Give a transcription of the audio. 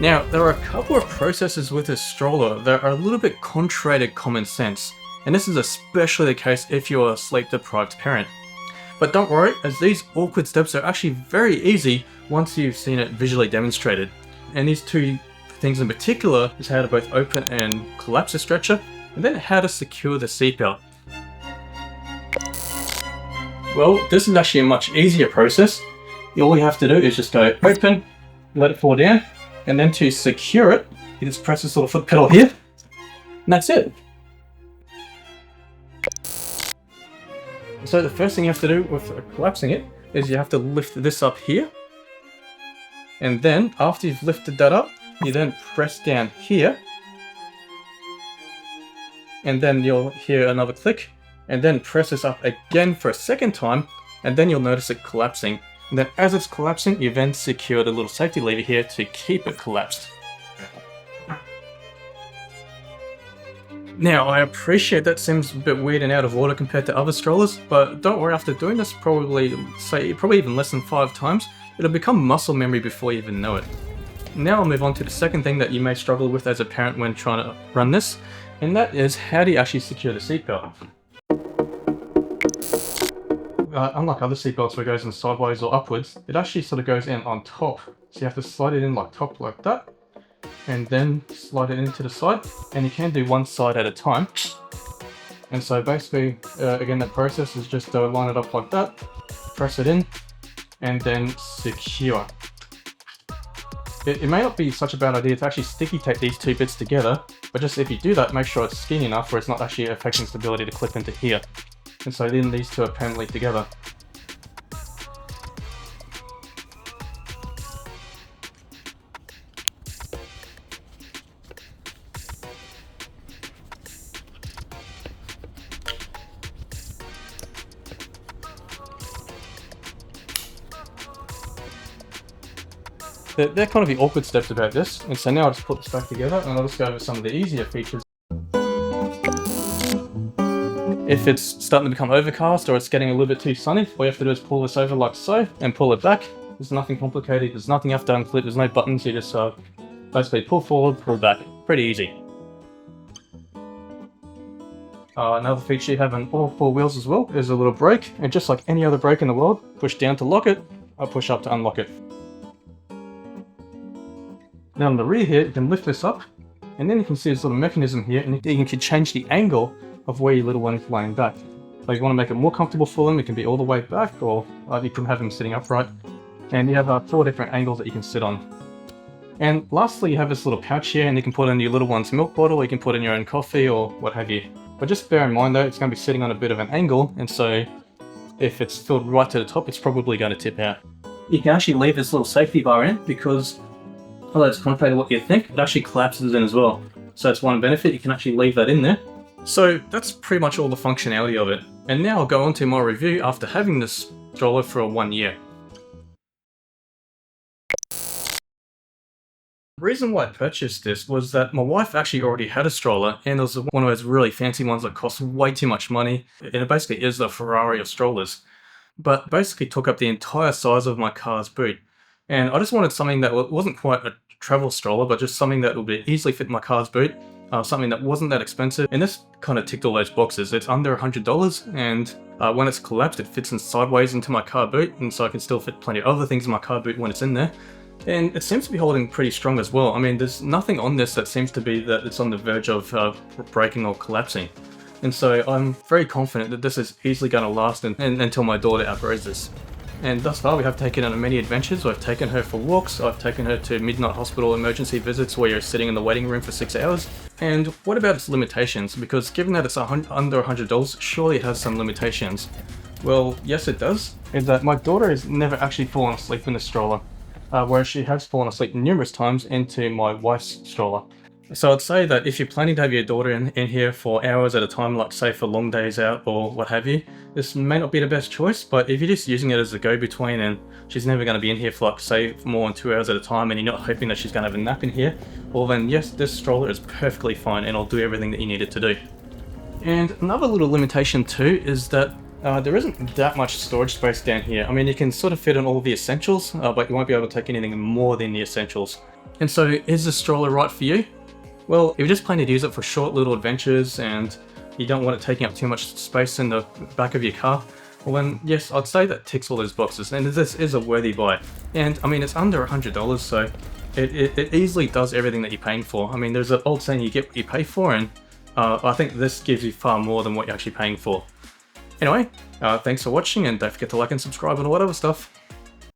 Now, there are a couple of processes with this stroller that are a little bit contrary to common sense, and this is especially the case if you're a sleep-deprived parent. But don't worry, as these awkward steps are actually very easy once you've seen it visually demonstrated. And these two things in particular is how to both open and collapse the stretcher, and then how to secure the seatbelt. Well, this is actually a much easier process. All you have to do is just go open, let it fall down, and then to secure it, you just press this little foot pedal here, and that's it. So the first thing you have to do with collapsing it is you have to lift this up here, and then after you've lifted that up, you then press down here, and then you'll hear another click, and then press this up again for a second time, and then you'll notice it collapsing. And then as it's collapsing, you then secure the little safety lever here to keep it collapsed. Now, I appreciate that seems a bit weird and out of order compared to other strollers, but don't worry, after doing this probably even less than 5 times, it'll become muscle memory before you even know it. Now I'll move on to the second thing that you may struggle with as a parent when trying to run this, and that is how do you actually secure the seatbelt? Unlike other seatbelts where it goes in sideways or upwards, it actually sort of goes in on top. So you have to slide it in like top like that, and then slide it into the side, and you can do one side at a time. And so basically, again, that process is just line it up like that, press it in, and then secure. It may not be such a bad idea to actually sticky tape these two bits together, but just if you do that, make sure it's skinny enough where it's not actually affecting stability to clip into here. And so then these two are permanently together. They're kind of the awkward steps about this, and so now I'll just put this back together and I'll just go over some of the easier features. If it's starting to become overcast or it's getting a little bit too sunny, all you have to do is pull this over like so and pull it back. There's nothing complicated, there's nothing you have to unclip, there's no buttons, you just basically pull forward, pull back. Pretty easy. Another feature you have on all 4 wheels as well is a little brake, and just like any other brake in the world, push down to lock it, or push up to unlock it. Now on the rear here, you can lift this up, and then you can see this little mechanism here, and you can change the angle of where your little one is laying back. So if you want to make it more comfortable for them, it can be all the way back, or you can have them sitting upright. And you have 4 different angles that you can sit on. And lastly, you have this little pouch here, and you can put in your little one's milk bottle, or you can put in your own coffee, or what have you. But just bear in mind though, it's going to be sitting on a bit of an angle, and so if it's filled right to the top, it's probably going to tip out. You can actually leave this little safety bar in, because although it's contrary to what you think, it actually collapses in as well. So it's one benefit, you can actually leave that in there. So that's pretty much all the functionality of it. And now I'll go on to my review after having this stroller for 1 year. The reason why I purchased this was that my wife actually already had a stroller, and it was one of those really fancy ones that cost way too much money, and it basically is the Ferrari of strollers. But basically took up the entire size of my car's boot. And I just wanted something that wasn't quite a travel stroller, but just something that would easily fit in my car's boot, something that wasn't that expensive, and this kind of ticked all those boxes. It's under $100, and when it's collapsed, it fits in sideways into my car boot, and so I can still fit plenty of other things in my car boot when it's in there. And it seems to be holding pretty strong as well. I mean, there's nothing on this that seems to be that it's on the verge of breaking or collapsing. And so I'm very confident that this is easily going to last until my daughter outgrows this. And thus far we have taken her on many adventures. I've taken her for walks, I've taken her to midnight hospital emergency visits where you're sitting in the waiting room for 6 hours. And what about its limitations? Because given that it's under $100, surely it has some limitations. Well, yes it does. Is that my daughter has never actually fallen asleep in the stroller, whereas she has fallen asleep numerous times into my wife's stroller. So I'd say that if you're planning to have your daughter in here for hours at a time, like say for long days out or what have you, this may not be the best choice. But if you're just using it as a go-between and she's never going to be in here for like say more than 2 hours at a time, and you're not hoping that she's going to have a nap in here, well then yes, this stroller is perfectly fine and it'll do everything that you need it to do. And another little limitation too is that There isn't that much storage space down here. I mean, you can sort of fit in all the essentials, but you won't be able to take anything more than the essentials. And so, is the stroller right for you? Well, if you're just planning to use it for short little adventures and you don't want it taking up too much space in the back of your car, well then, yes, I'd say that ticks all those boxes, and this is a worthy buy. And, I mean, it's under $100, so it easily does everything that you're paying for. I mean, there's an old saying, you get what you pay for, and I think this gives you far more than what you're actually paying for. Anyway, thanks for watching, and don't forget to like and subscribe and all that other stuff.